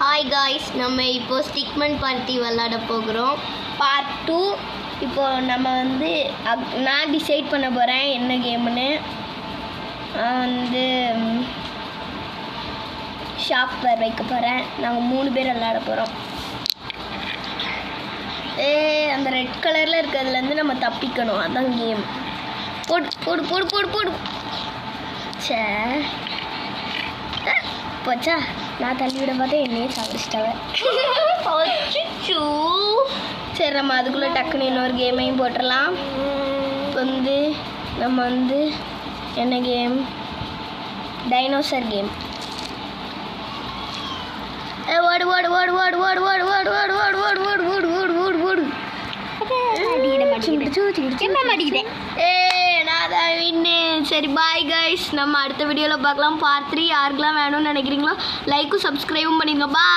Hi guys, நம்ம இப்போ ஸ்டிக்மன் party விளாட போகிறோம். பார்ட் 2. இப்போது நம்ம நான் டிசைட் பண்ண போகிறேன் என்ன கேமுன்னு. நான் ஷாப்பர் வைக்க போகிறேன். நாங்கள் 3 பேர் விளாட போகிறோம். அந்த ரெட் கலரில் இருக்கிறதுலேருந்து நம்ம தப்பிக்கணும். அதுதான் கேம். போடு போடு போடு போடு போடு. சே போச்சா, நான் தள்ளி விட பார்த்தா என்னையே சாப்பிடுச்சிட்டாங்க. சரி, நம்ம அதுக்குள்ளே டக்குன்னு இன்னொரு கேமையும் போட்டுடலாம். நம்ம என்ன கேம்? Dinosaur game. ஓடு ஓடு ஓடு ஓடு ஓடு ஓடு ஓடு ஓடு ஓடு ஓடு ஓடு ஓடு ஓடு ஓடு ஓடு. நான் தான் வின்னு. சரி, பாய் கைஸ். நம்ம அடுத்த வீடியோவில் பார்க்கலாம். பார்ட் 3 யாருக்கெல்லாம் வேணும்னு நினைக்கிறீங்களோ லைக்கும் சப்ஸ்கிரைபும் பண்ணிடுங்க. பாய்.